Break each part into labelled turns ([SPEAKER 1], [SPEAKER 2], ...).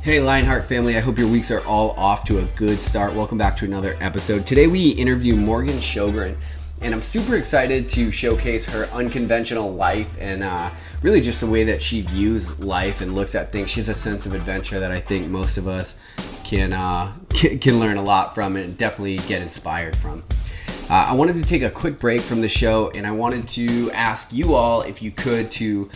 [SPEAKER 1] Hey Lionheart family, I hope your weeks are all off to a good start. Welcome back to another episode. Today we interview Morgan Sjogren, and I'm super excited to showcase her unconventional life and really just the way that she views life and looks at things. She has a sense of adventure that I think most of us can learn a lot from and definitely get inspired from. I wanted to take a quick break from the show, and I wanted to ask you all if you could to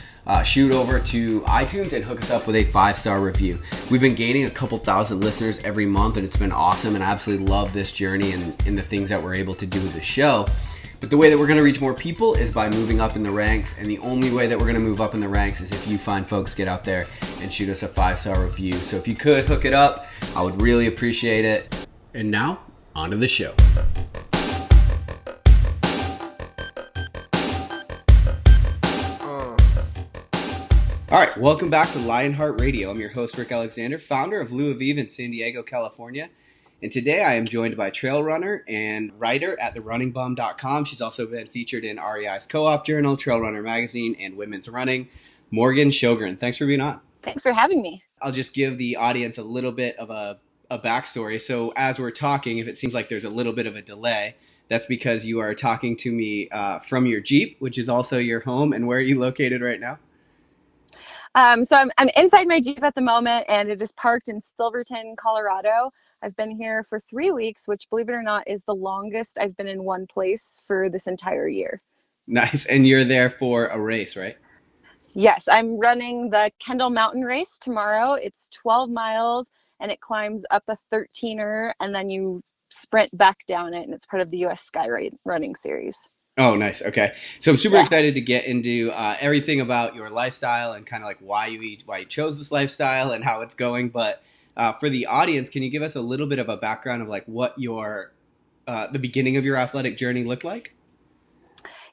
[SPEAKER 1] shoot over to iTunes and hook us up with a 5-star review. We've been gaining a couple thousand listeners every month, and it's been awesome, and I absolutely love this journey and the things that we're able to do with the show. But the way that we're going to reach more people is by moving up in the ranks, and the only way that we're going to move up in the ranks is if you find folks get out there and shoot us a 5-star review. So if you could hook it up, I would really appreciate it. And now, on to the show. All right, welcome back to Lionheart Radio. I'm your host, Rick Alexander, founder of Lou Aviv in San Diego, California. And today I am joined by trail runner and writer at therunningbum.com. She's also been featured in REI's Co-op Journal, Trail Runner Magazine, and Women's Running. Morgan Sjogren, thanks for being on.
[SPEAKER 2] Thanks for having me.
[SPEAKER 1] I'll just give the audience a little bit of a backstory. So as we're talking, if it seems like there's a little bit of a delay, that's because you are talking to me from your Jeep, which is also your home. And where are you located right now?
[SPEAKER 2] So I'm inside my Jeep at the moment, and it is parked in Silverton, Colorado. I've been here for 3 weeks, which, believe it or not, is the longest I've been in one place for this entire year.
[SPEAKER 1] Nice. And you're there for a race, right?
[SPEAKER 2] Yes, I'm running the Kendall Mountain Race tomorrow. It's 12 miles, and it climbs up a 13er, and then you sprint back down it, and it's part of the U.S. Sky Running Series.
[SPEAKER 1] Oh, nice. Okay. So I'm super
[SPEAKER 2] Yeah.
[SPEAKER 1] excited to get into everything about your lifestyle and kind of like why you chose this lifestyle and how it's going. But for the audience, can you give us a little bit of a background of like what your the beginning of your athletic journey looked like?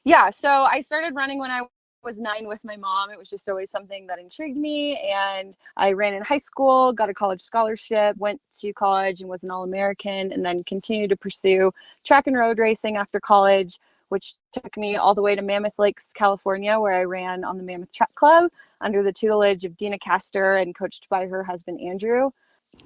[SPEAKER 2] Yeah, so I started running when I was 9 with my mom. It was just always something that intrigued me, and I ran in high school, got a college scholarship, went to college and was an All-American, and then continued to pursue track and road racing after college, which took me all the way to Mammoth Lakes, California, where I ran on the Mammoth Track Club under the tutelage of Dina Castor and coached by her husband, Andrew.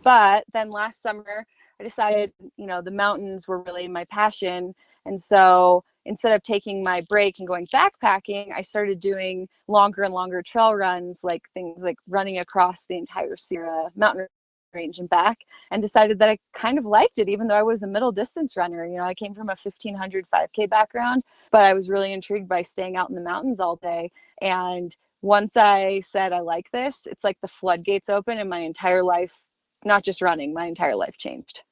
[SPEAKER 2] But then last summer, I decided, the mountains were really my passion. And so instead of taking my break and going backpacking, I started doing longer and longer trail runs, like things like running across the entire Sierra mountain range and back, and decided that I kind of liked it, even though I was a middle distance runner. I came from a 1500 5K background, but I was really intrigued by staying out in the mountains all day. And once I said, I like this, it's like the floodgates open and my entire life, not just running, my entire life changed.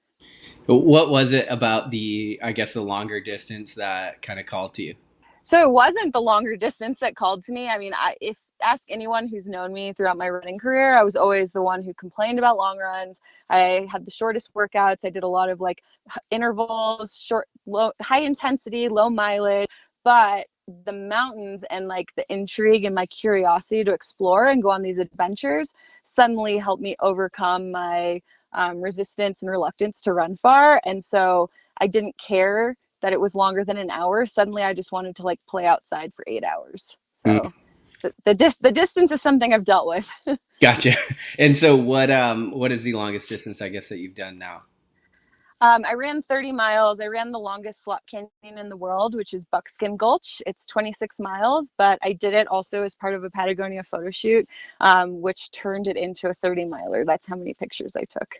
[SPEAKER 1] What was it about the longer distance that kind of called to you?
[SPEAKER 2] So it wasn't the longer distance that called to me. I mean, if ask anyone who's known me throughout my running career, I was always the one who complained about long runs. I had the shortest workouts. I did a lot of like intervals, short, low, high intensity, low mileage, but the mountains and like the intrigue and my curiosity to explore and go on these adventures suddenly helped me overcome my resistance and reluctance to run far. And so I didn't care that it was longer than an hour. Suddenly I just wanted to like play outside for 8 hours. So the distance is something I've dealt with.
[SPEAKER 1] Gotcha. And so what is the longest distance I guess that you've done now?
[SPEAKER 2] I ran 30 miles. I ran the longest slot canyon in the world, which is Buckskin Gulch. It's 26 miles, but I did it also as part of a Patagonia photo shoot, which turned it into a 30 miler. That's how many pictures I took.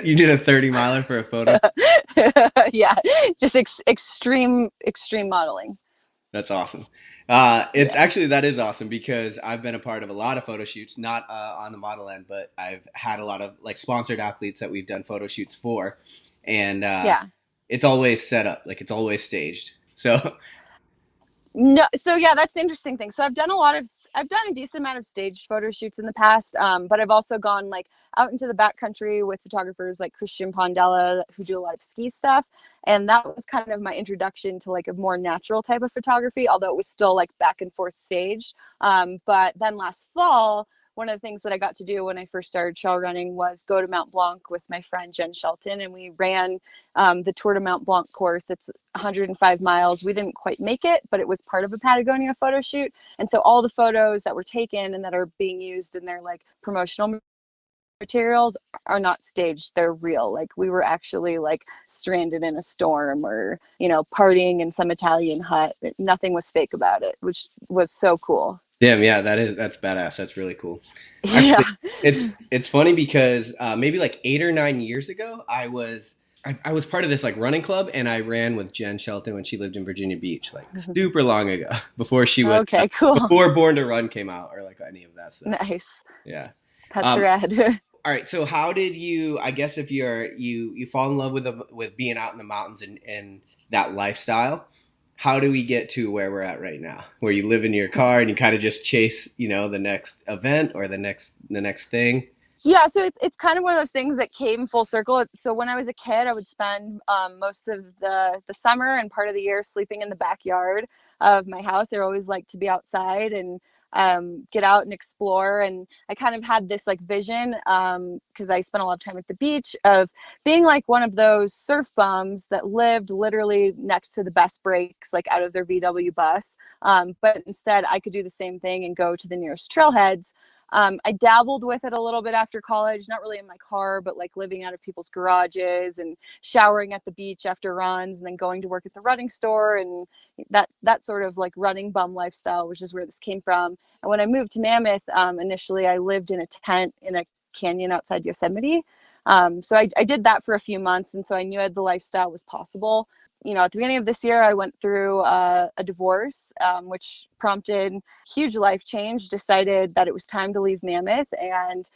[SPEAKER 1] You did a 30 miler for a photo?
[SPEAKER 2] Yeah, just extreme modeling.
[SPEAKER 1] That's awesome. That is awesome because I've been a part of a lot of photo shoots, not on the model end, but I've had a lot of like sponsored athletes that we've done photo shoots for, and
[SPEAKER 2] Yeah.
[SPEAKER 1] it's always set up, like it's always staged. So
[SPEAKER 2] No, so yeah, that's the interesting thing. So I've done a decent amount of staged photo shoots in the past, but I've also gone like out into the backcountry with photographers like Christian Pondella who do a lot of ski stuff, and that was kind of my introduction to like a more natural type of photography, although it was still like back and forth staged. But then last fall, one of the things that I got to do when I first started trail running was go to Mount Blanc with my friend Jen Shelton, and we ran the Tour de Mount Blanc course. It's 105 miles. We didn't quite make it, but it was part of a Patagonia photo shoot. And so all the photos that were taken and that are being used in their like promotional materials are not staged, they're real. Like we were actually like stranded in a storm or, partying in some Italian hut. Nothing was fake about it, which was so cool.
[SPEAKER 1] Damn, yeah, that's badass. That's really cool.
[SPEAKER 2] Yeah.
[SPEAKER 1] Actually, it's funny because maybe like 8 or 9 years ago, I was part of this like running club, and I ran with Jen Shelton when she lived in Virginia Beach, like super long ago, before she was
[SPEAKER 2] Okay, cool.
[SPEAKER 1] before Born to Run came out or like any of that stuff.
[SPEAKER 2] Nice.
[SPEAKER 1] Yeah.
[SPEAKER 2] That's
[SPEAKER 1] Um,
[SPEAKER 2] rad.
[SPEAKER 1] all right. So how did you? I guess if you fall in love with being out in the mountains and that lifestyle, how do we get to where we're at right now, where you live in your car and you kind of just chase, the next event or the next thing?
[SPEAKER 2] Yeah, so it's kind of one of those things that came full circle. So when I was a kid, I would spend most of the summer and part of the year sleeping in the backyard of my house. I always liked to be outside and get out and explore. And I kind of had this like vision because I spent a lot of time at the beach of being like one of those surf bums that lived literally next to the best breaks, like out of their VW bus. But instead, I could do the same thing and go to the nearest trailheads. I dabbled with it a little bit after college, not really in my car, but like living out of people's garages and showering at the beach after runs and then going to work at the running store and that sort of like running bum lifestyle, which is where this came from. And when I moved to Mammoth, initially I lived in a tent in a canyon outside Yosemite. So I did that for a few months, and so I knew the lifestyle was possible. At the beginning of this year, I went through a divorce, which prompted huge life change. Decided that it was time to leave Mammoth, and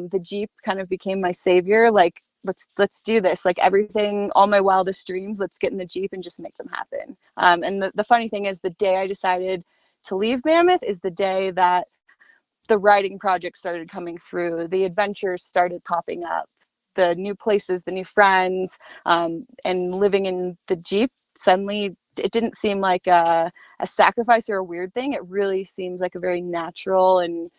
[SPEAKER 2] the Jeep kind of became my savior. Like, let's do this. Like everything, all my wildest dreams, let's get in the Jeep and just make them happen. And the funny thing is, the day I decided to leave Mammoth is the day that the writing project started coming through. The adventures started popping up, the new places, the new friends, and living in the Jeep. Suddenly, it didn't seem like a sacrifice or a weird thing. It really seems like a very natural and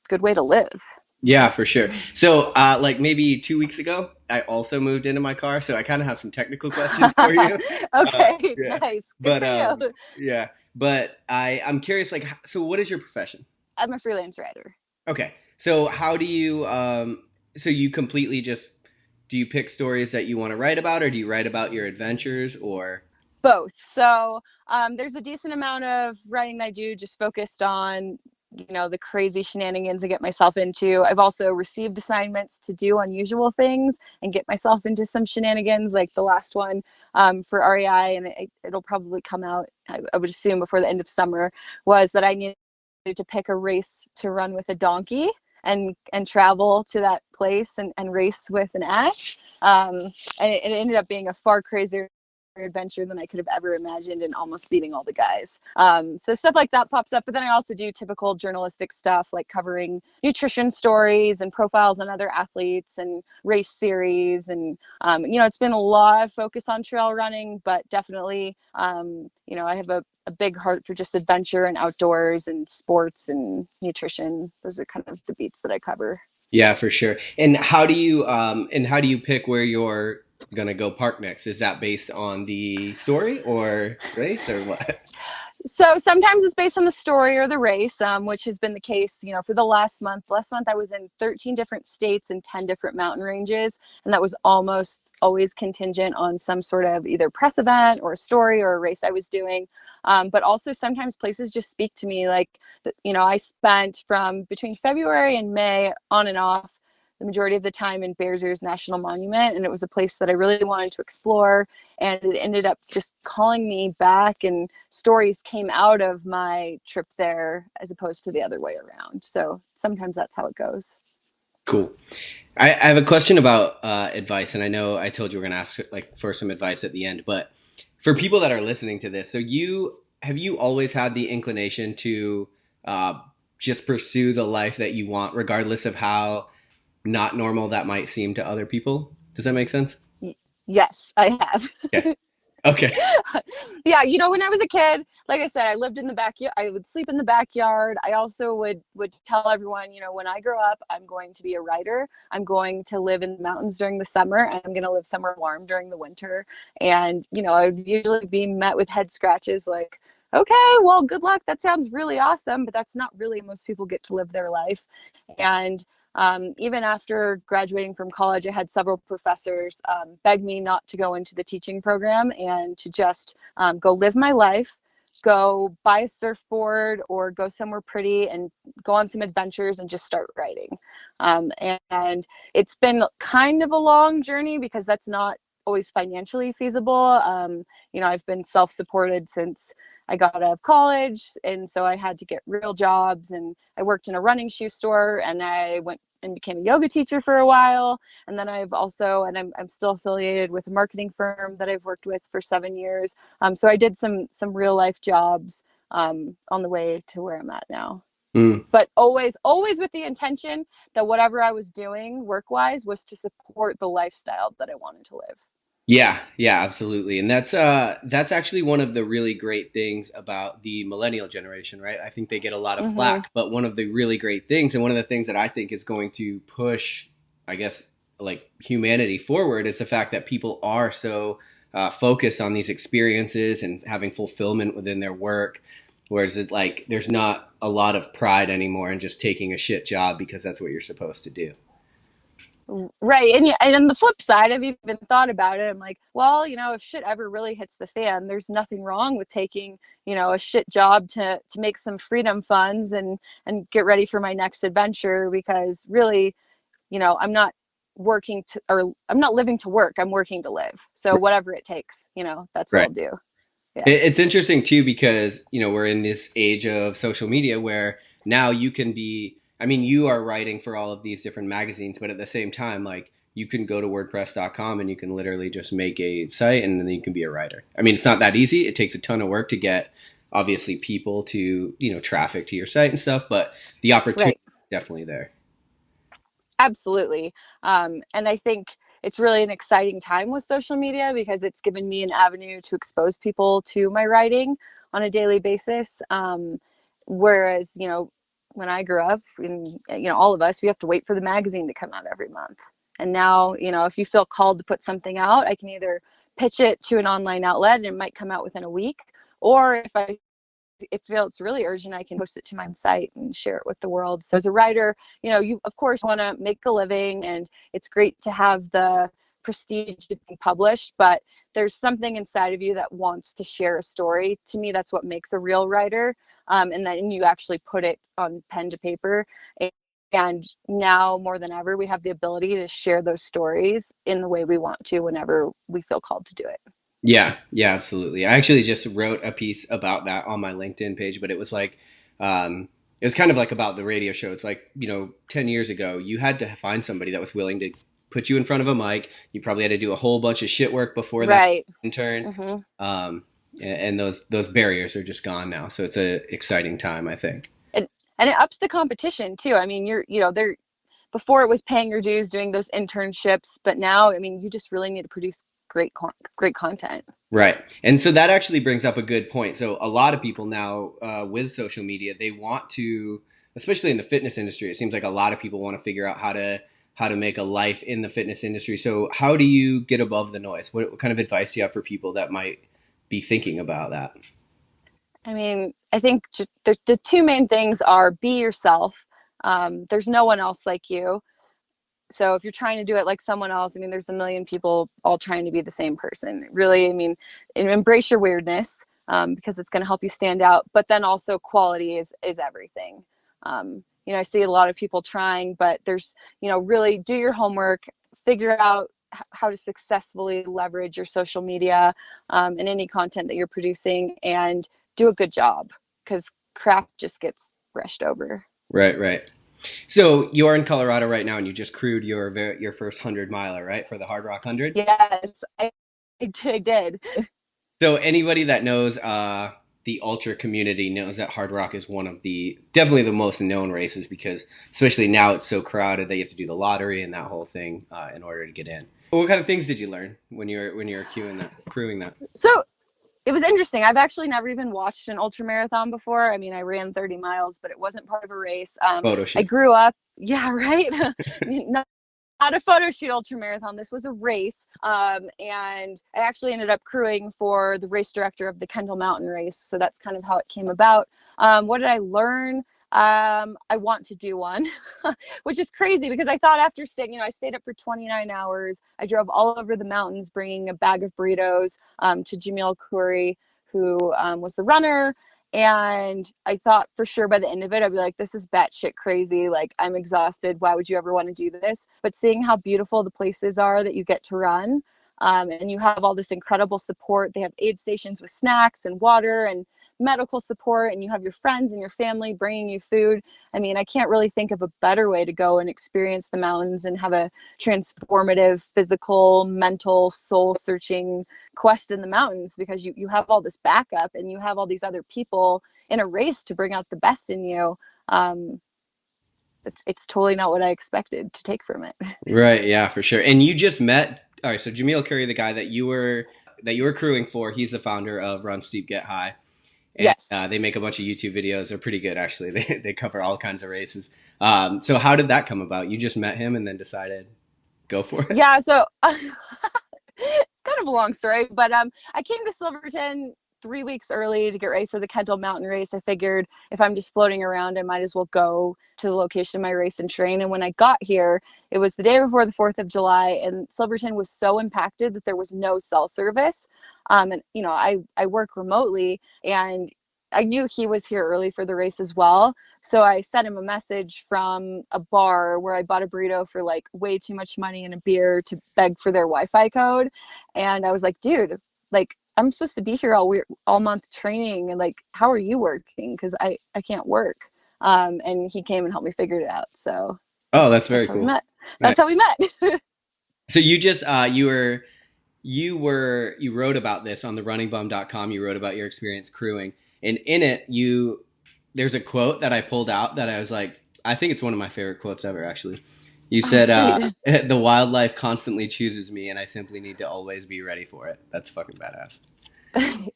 [SPEAKER 2] good way to live.
[SPEAKER 1] Yeah, for sure. So, like maybe 2 weeks ago, I also moved into my car, so I kind of have some technical questions for you.
[SPEAKER 2] Okay,
[SPEAKER 1] Yeah,
[SPEAKER 2] nice. Good
[SPEAKER 1] but
[SPEAKER 2] for you.
[SPEAKER 1] yeah, but I'm curious, like, so what is your profession?
[SPEAKER 2] I'm a freelance writer.
[SPEAKER 1] Okay, so how do you so you completely just do you pick stories that you want to write about, or do you write about your adventures, or?
[SPEAKER 2] Both. So there's a decent amount of writing that I do just focused on, the crazy shenanigans I get myself into. I've also received assignments to do unusual things and get myself into some shenanigans, like the last one for REI, and it'll probably come out, I would assume, before the end of summer, was that I needed to pick a race to run with a donkey. And travel to that place and race with an axe. And it ended up being a far crazier adventure than I could have ever imagined and almost beating all the guys. So stuff like that pops up. But then I also do typical journalistic stuff like covering nutrition stories and profiles on other athletes and race series. And, it's been a lot of focus on trail running, but definitely, I have a big heart for just adventure and outdoors and sports and nutrition. Those are kind of the beats that I cover.
[SPEAKER 1] Yeah, for sure. And how do you pick where you're gonna go park next? Is that based on the story or race or what?
[SPEAKER 2] So sometimes it's based on the story or the race, which has been the case, for the last month. Last month I was in 13 different states and 10 different mountain ranges, and that was almost always contingent on some sort of either press event or a story or a race I was doing. But also sometimes places just speak to me. Like, I spent from between February and May on and off the majority of the time in Bears Ears National Monument, and it was a place that I really wanted to explore, and it ended up just calling me back, and stories came out of my trip there as opposed to the other way around. So sometimes that's how it goes.
[SPEAKER 1] Cool. I have a question about advice, and I know I told you we're gonna ask like for some advice at the end, but for people that are listening to this, so you always had the inclination to uh, just pursue the life that you want, regardless of how not normal that might seem to other people? Does that make sense?
[SPEAKER 2] Yes, I have.
[SPEAKER 1] Yeah. Okay.
[SPEAKER 2] Yeah, when I was a kid, like I said, I lived in the backyard. I would sleep in the backyard. I also would tell everyone, when I grow up, I'm going to be a writer. I'm going to live in the mountains during the summer, and I'm going to live somewhere warm during the winter. And, I would usually be met with head scratches like, okay, well, good luck. That sounds really awesome, but that's not really most people get to live their life. And Even after graduating from college, I had several professors beg me not to go into the teaching program and to just go live my life, go buy a surfboard or go somewhere pretty and go on some adventures and just start writing. And it's been kind of a long journey because that's not always financially feasible. I've been self-supported since I got out of college, and so I had to get real jobs, and I worked in a running shoe store, and I went and became a yoga teacher for a while. And then I'm still affiliated with a marketing firm that I've worked with for 7 years. So I did some real life jobs on the way to where I'm at now.
[SPEAKER 1] Mm.
[SPEAKER 2] But always with the intention that whatever I was doing work-wise was to support the lifestyle that I wanted to live.
[SPEAKER 1] Yeah, yeah, absolutely. And that's actually one of the really great things about the millennial generation, right? I think they get a lot of
[SPEAKER 2] Mm-hmm.
[SPEAKER 1] flack, but one of the really great things and one of the things that I think is going to push, I guess, like humanity forward is the fact that people are so focused on these experiences and having fulfillment within their work. Whereas it's like there's not a lot of pride anymore in just taking a shit job because that's what you're supposed to do.
[SPEAKER 2] Right. And on the flip side, I've even thought about it. I'm like, well, if shit ever really hits the fan, there's nothing wrong with taking, a shit job to make some freedom funds and get ready for my next adventure, because really, I'm not I'm not living to work. I'm working to live. So whatever it takes, that's what
[SPEAKER 1] Right.
[SPEAKER 2] I'll do. Yeah.
[SPEAKER 1] It's interesting too because we're in this age of social media where now you can be. I mean, you are writing for all of these different magazines, but at the same time, like you can go to WordPress.com and you can literally just make a site and then you can be a writer. I mean, it's not that easy. It takes a ton of work to get obviously people to traffic to your site and stuff, but the opportunity
[SPEAKER 2] Right.
[SPEAKER 1] is definitely there.
[SPEAKER 2] Absolutely. And I think it's really an exciting time with social media because it's given me an avenue to expose people to my writing on a daily basis. Whereas, when I grew up, and, all of us, we have to wait for the magazine to come out every month. And now, if you feel called to put something out, I can either pitch it to an online outlet and it might come out within a week, or if it's really urgent, I can post it to my site and share it with the world. So as a writer, you of course want to make a living, and it's great to have the prestige of being published, but there's something inside of you that wants to share a story. To me, that's what makes a real writer. And then you actually put it on pen to paper. And now more than ever, we have the ability to share those stories in the way we want to whenever we feel called to do it.
[SPEAKER 1] Yeah, yeah, absolutely. I actually just wrote a piece about that on my LinkedIn page, but it was like, it was kind of like about the radio show. It's like, 10 years ago, you had to find somebody that was willing to put you in front of a mic. You probably had to do a whole bunch of shit work before that
[SPEAKER 2] Right.
[SPEAKER 1] intern.
[SPEAKER 2] Mm-hmm.
[SPEAKER 1] And those barriers are just gone now. So it's a exciting time, I think.
[SPEAKER 2] And it ups the competition too. I mean, there before it was paying your dues doing those internships, but now, I mean, you just really need to produce great content.
[SPEAKER 1] Right. And so that actually brings up a good point. So a lot of people now with social media, they want to, especially in the fitness industry, it seems like a lot of people want to figure out how to make a life in the fitness industry. So how do you get above the noise? What kind of advice do you have for people that might be thinking about that?
[SPEAKER 2] I mean, I think just the two main things are be yourself. There's no one else like you. So if you're trying to do it like someone else, I mean, there's a million people all trying to be the same person. Really, I mean, embrace your weirdness, because it's going to help you stand out. But then also quality is everything. I see a lot of people trying, but there's, really do your homework, figure out how to successfully leverage your social media and any content that you're producing, and do a good job, because crap just gets brushed over.
[SPEAKER 1] Right, right. So you're in Colorado right now, and you just crewed your first 100 miler, right, for the Hard Rock 100.
[SPEAKER 2] Yes, I did.
[SPEAKER 1] So anybody that knows the ultra community knows that Hard Rock is one of the definitely the most known races because especially now it's so crowded that you have to do the lottery and that whole thing in order to get in. What kind of things did you learn when you're crewing that?
[SPEAKER 2] So it was interesting. I've actually never even watched an ultra marathon before. I mean, I ran 30 miles, but it wasn't part of a race.
[SPEAKER 1] Photo
[SPEAKER 2] I
[SPEAKER 1] shoot.
[SPEAKER 2] grew up, yeah, right. I mean, not a photo shoot ultra marathon. This was a race. And I actually ended up crewing for the race director of the Kendall Mountain race. So that's kind of how it came about. What did I learn? I want to do one, which is crazy because I thought after staying, I stayed up for 29 hours. I drove all over the mountains bringing a bag of burritos to Jamil, who was the runner. And I thought for sure by the end of it, I'd be like, this is batshit crazy. Like, I'm exhausted. Why would you ever want to do this? But seeing how beautiful the places are that you get to run, and you have all this incredible support. They have aid stations with snacks and water and medical support, and you have your friends and your family bringing you food. I mean, I can't really think of a better way to go and experience the mountains and have a transformative physical, mental, soul searching quest in the mountains, because you have all this backup and you have all these other people in a race to bring out the best in you. um, it's totally not what I expected to take from it.
[SPEAKER 1] Right, yeah, for sure. And you just met, all right, so Jamil Curry, the guy that you were crewing for, he's the founder of Run Steep Get High. And
[SPEAKER 2] Yes.
[SPEAKER 1] they make a bunch of YouTube videos. They're pretty good, actually. They cover all kinds of races. So how did that come about? You just met him and then decided go for it?
[SPEAKER 2] Yeah, so it's kind of a long story, but I came to Silverton 3 weeks early to get ready for the Kendall Mountain Race. I figured if I'm just floating around, I might as well go to the location of my race and train. And when I got here, it was the day before the 4th of July, and Silverton was so impacted that there was no cell service. And I work remotely, and I knew he was here early for the race as well. So I sent him a message from a bar where I bought a burrito for like way too much money and a beer to beg for their Wi-Fi code. And I was like, dude, like, I'm supposed to be here all month training, and like, how are you working? Because I can't work. And he came and helped me figure it out. So
[SPEAKER 1] Oh, that's
[SPEAKER 2] that's
[SPEAKER 1] very
[SPEAKER 2] how we
[SPEAKER 1] cool.
[SPEAKER 2] met.
[SPEAKER 1] Nice.
[SPEAKER 2] That's how we met.
[SPEAKER 1] So you just you wrote about this on the runningbum.com. You wrote about your experience crewing, and in it there's a quote that I pulled out that I was like, I think it's one of my favorite quotes ever, actually. You
[SPEAKER 2] Oh,
[SPEAKER 1] said,
[SPEAKER 2] sweet.
[SPEAKER 1] the wildlife constantly chooses me and I simply need to always be ready for it. That's fucking badass.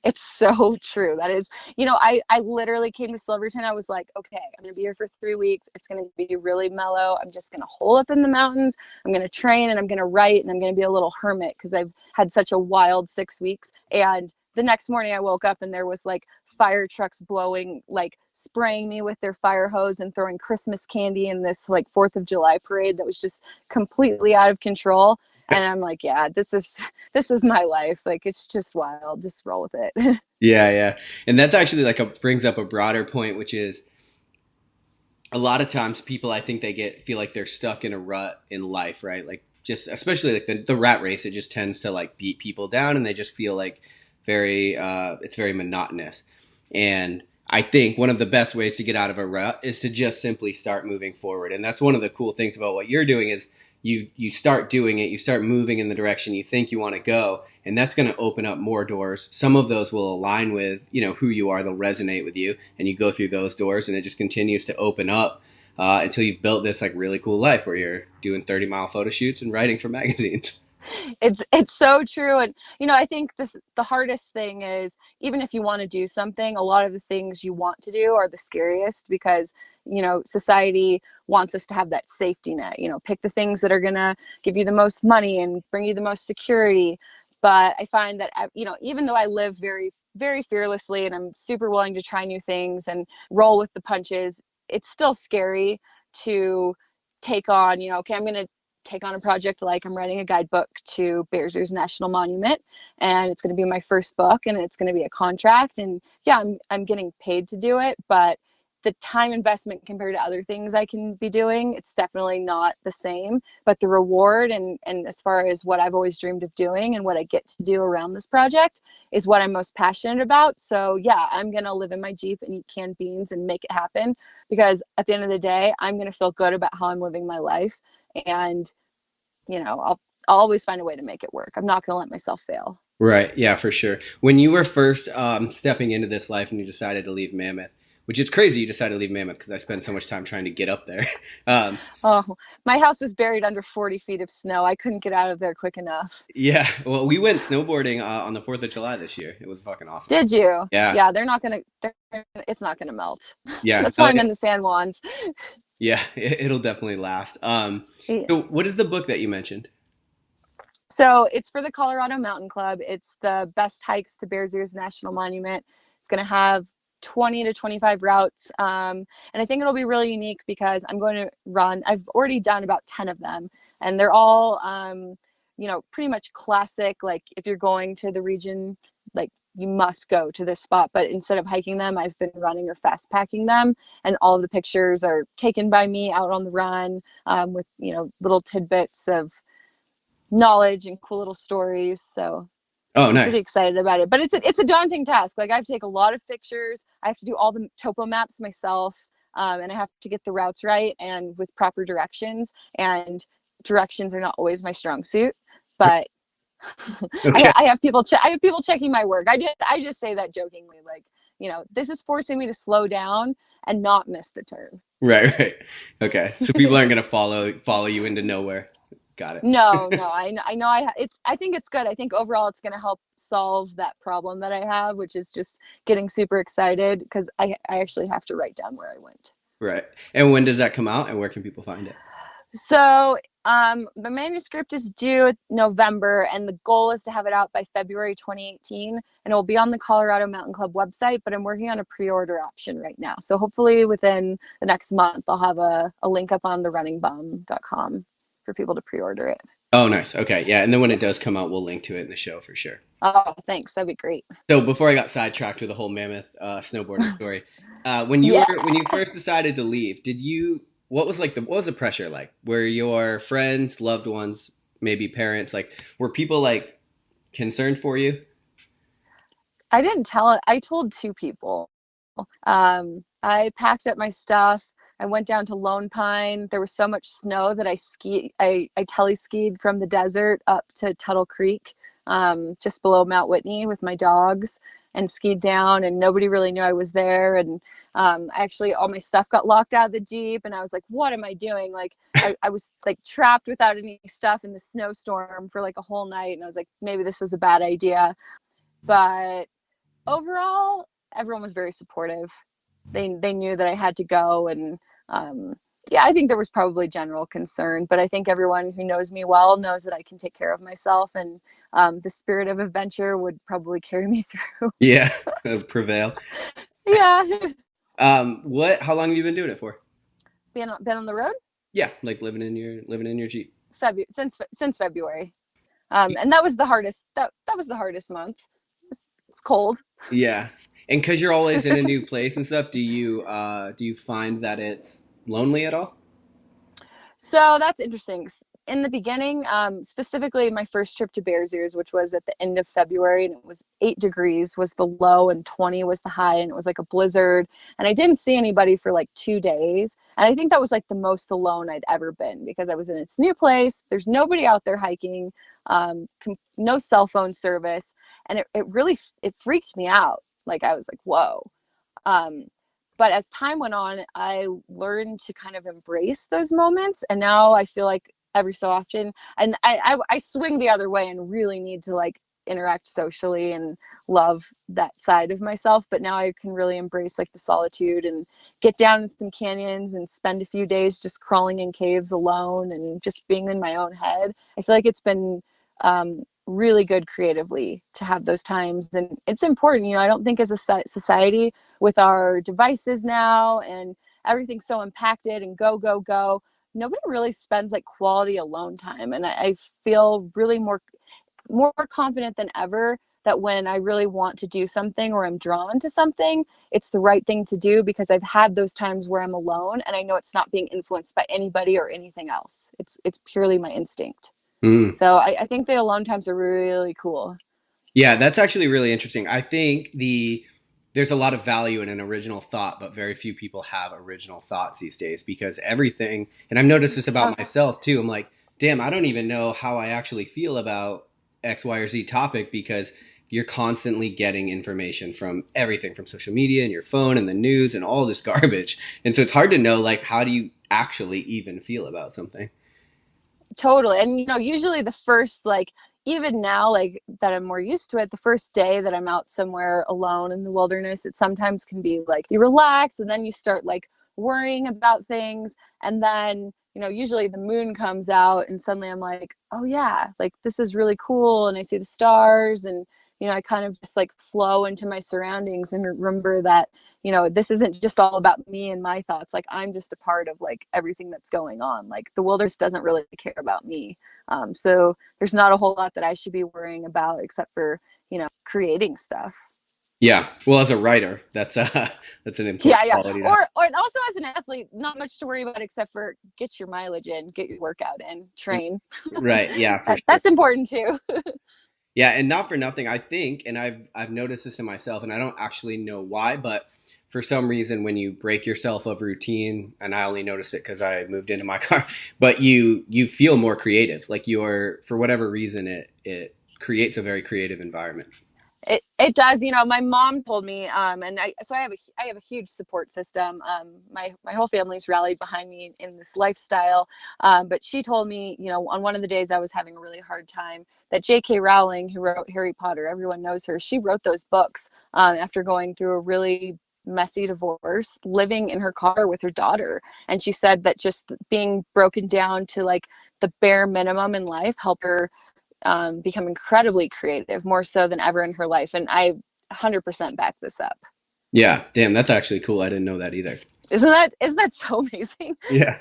[SPEAKER 2] It's so true. That is, I literally came to Silverton. I was like, okay, I'm gonna be here for 3 weeks. It's gonna be really mellow. I'm just gonna hole up in the mountains. I'm gonna train and I'm gonna write and I'm gonna be a little hermit because I've had such a wild 6 weeks. And the next morning I woke up and there was like fire trucks blowing, like spraying me with their fire hose and throwing Christmas candy in this like 4th of July parade that was just completely out of control. And I'm like, yeah, this is my life. Like, it's just wild. Just roll with it.
[SPEAKER 1] Yeah, yeah. And that's actually like brings up a broader point, which is a lot of times people, I think they feel like they're stuck in a rut in life, right? Like just especially like the rat race, it just tends to like beat people down and they just feel like it's very monotonous. And I think one of the best ways to get out of a rut is to just simply start moving forward. And that's one of the cool things about what you're doing is you start doing it, you start moving in the direction you think you want to go, and that's going to open up more doors. Some of those will align with who you are, they'll resonate with you, and you go through those doors, and it just continues to open up until you've built this like really cool life where you're doing 30-mile photo shoots and writing for magazines.
[SPEAKER 2] It's so true. And I think the hardest thing is, even if you want to do something, a lot of the things you want to do are the scariest because society wants us to have that safety net. Pick the things that are going to give you the most money and bring you the most security. But I find that even though I live very, very fearlessly and I'm super willing to try new things and roll with the punches, it's still scary to take on, okay, I'm going to take on a project like I'm writing a guidebook to Bears Ears National Monument, and it's going to be my first book, and it's going to be a contract, and yeah, I'm getting paid to do it, but the time investment compared to other things I can be doing, it's definitely not the same. But the reward and as far as what I've always dreamed of doing and what I get to do around this project is what I'm most passionate about. So yeah, I'm going to live in my Jeep and eat canned beans and make it happen, because at the end of the day, I'm going to feel good about how I'm living my life. And I'll always find a way to make it work. I'm not going to let myself fail.
[SPEAKER 1] Right. Yeah, for sure. When you were first stepping into this life and you decided to leave Mammoth, which is crazy you decided to leave Mammoth because I spent so much time trying to get up there. um,
[SPEAKER 2] Oh, my house was buried under 40 feet of snow. I couldn't get out of there quick enough.
[SPEAKER 1] yeah. Well, we went snowboarding on the 4th of July this year. It was fucking awesome.
[SPEAKER 2] Did you?
[SPEAKER 1] Yeah.
[SPEAKER 2] Yeah, it's not gonna melt.
[SPEAKER 1] Yeah.
[SPEAKER 2] That's
[SPEAKER 1] No,
[SPEAKER 2] why I'm in the San Juans.
[SPEAKER 1] yeah. It'll definitely last. So what is the book that you mentioned?
[SPEAKER 2] So it's for the Colorado Mountain Club. It's the best hikes to Bears Ears National Monument. It's going to have 20 to 25 routes. And I think it'll be really unique because I'm going to run, I've already done about 10 of them, and they're all, pretty much classic. Like if you're going to the region, like you must go to this spot. But instead of hiking them, I've been running or fast packing them. And all of the pictures are taken by me out on the run, with, little tidbits of knowledge and cool little stories. So
[SPEAKER 1] Oh,
[SPEAKER 2] I'm
[SPEAKER 1] nice.
[SPEAKER 2] pretty excited about it, but it's a daunting task. Like I have to take a lot of pictures. I have to do all the topo maps myself, and I have to get the routes right and with proper directions. And directions are not always my strong suit, but
[SPEAKER 1] Okay.
[SPEAKER 2] I have people I have people checking my work. I just say that jokingly, like, this is forcing me to slow down and not miss the turn.
[SPEAKER 1] Right, right. Okay. So people aren't gonna follow you into nowhere. Got it.
[SPEAKER 2] No, no, I know I think it's good. I think overall it's going to help solve that problem that I have, which is just getting super excited because I actually have to write down where I went.
[SPEAKER 1] Right. And when does that come out and where can people find it?
[SPEAKER 2] So, the manuscript is due November, and the goal is to have it out by February 2018, and it will be on the Colorado Mountain Club website, but I'm working on a pre-order option right now. So hopefully within the next month, I'll have a link up on therunningbum.com for people to pre-order it.
[SPEAKER 1] Oh, nice. Okay. Yeah. And then when it does come out, we'll link to it in the show for sure.
[SPEAKER 2] Oh, thanks. That'd be great.
[SPEAKER 1] So before I got sidetracked with the whole Mammoth snowboarding story, when
[SPEAKER 2] Yeah.
[SPEAKER 1] when you first decided to leave, did you what was the pressure like? Were your friends, loved ones, maybe parents, like were people like concerned for you?
[SPEAKER 2] I didn't tell it. I told two people. I packed up my stuff. I went down to Lone Pine. There was so much snow that I teleskied from the desert up to Tuttle Creek, just below Mount Whitney with my dogs, and skied down, and nobody really knew I was there. And actually all my stuff got locked out of the Jeep, and I was like, what am I doing? Like I was like trapped without any stuff in the snowstorm for like a whole night, and I was like, maybe this was a bad idea. But overall, everyone was very supportive. They knew that I had to go, and um, yeah, I think there was probably general concern, but I think everyone who knows me well knows that I can take care of myself, and the spirit of adventure would probably carry me through.
[SPEAKER 1] Yeah, prevail.
[SPEAKER 2] Yeah,
[SPEAKER 1] What? How long have you been doing it for?
[SPEAKER 2] been on the road
[SPEAKER 1] Yeah, like living in your Jeep.
[SPEAKER 2] Since February, and that was the hardest. That was the hardest month. It's cold.
[SPEAKER 1] Yeah, and because you're always in a new place and stuff, do you find that it's lonely at all?
[SPEAKER 2] So that's interesting. In the beginning, specifically my first trip to Bears Ears, which was at the end of February, and it was 8 degrees was the low and 20 was the high, and it was like a blizzard. And I didn't see anybody for like 2 days. And I think that was like the most alone I'd ever been because I was in its new place. There's nobody out there hiking, no cell phone service. And it really, it freaked me out. Like I was like, whoa. Um, but as time went on, I learned to kind of embrace those moments. And now I feel like every so often, and I swing the other way and really need to like interact socially and love that side of myself. But now I can really embrace like the solitude and get down in some canyons and spend a few days just crawling in caves alone and just being in my own head. I feel like it's been really good creatively to have those times. And it's important, I don't think as a society with our devices now and everything's so impacted and go, go, go, nobody really spends like quality alone time. And I feel really more confident than ever that when I really want to do something or I'm drawn to something, it's the right thing to do because I've had those times where I'm alone and I know it's not being influenced by anybody or anything else. It's purely my instinct.
[SPEAKER 1] Mm.
[SPEAKER 2] So I think the alone times are really cool.
[SPEAKER 1] Yeah, that's actually really interesting. I think there's a lot of value in an original thought, but very few people have original thoughts these days because everything, and I've noticed this
[SPEAKER 2] Oh,
[SPEAKER 1] about myself too. I'm like, damn, I don't even know how I actually feel about X, Y, or Z topic because you're constantly getting information from everything from social media and your phone and the news and all this garbage. And so it's hard to know like how do you actually even feel about something.
[SPEAKER 2] totally. And usually the first like even now like that I'm more used to it, the first day that I'm out somewhere alone in the wilderness, it sometimes can be like you relax and then you start like worrying about things and then usually the moon comes out and suddenly I'm like, oh yeah, like this is really cool and I see the stars and I kind of just like flow into my surroundings and remember that this isn't just all about me and my thoughts. Like, I'm just a part of like everything that's going on. Like, the wilderness doesn't really care about me. So there's not a whole lot that I should be worrying about except for, creating stuff.
[SPEAKER 1] Yeah. Well, as a writer, that's that's an
[SPEAKER 2] Yeah,
[SPEAKER 1] important
[SPEAKER 2] yeah.
[SPEAKER 1] quality to have.
[SPEAKER 2] Or and also as an athlete, not much to worry about except for get your mileage in, get your workout in, train.
[SPEAKER 1] Right. Yeah, for sure.
[SPEAKER 2] That's important too.
[SPEAKER 1] Yeah, and not for nothing, I think, and I've noticed this in myself, and I don't actually know why, but for some reason, when you break yourself of routine, and I only notice it because I moved into my car, but you feel more creative. Like you're, for whatever reason, it creates a very creative environment.
[SPEAKER 2] It does. My mom told me, and I have a huge support system. My whole family's rallied behind me in this lifestyle. But she told me, on one of the days I was having a really hard time, that J.K. Rowling, who wrote Harry Potter, everyone knows her. She wrote those books after going through a really messy divorce, living in her car with her daughter. And she said that just being broken down to like the bare minimum in life helped her become incredibly creative, more so than ever in her life. And I 100% back this up.
[SPEAKER 1] Yeah, damn, that's actually cool. I didn't know that either.
[SPEAKER 2] Isn't that so amazing?
[SPEAKER 1] Yeah,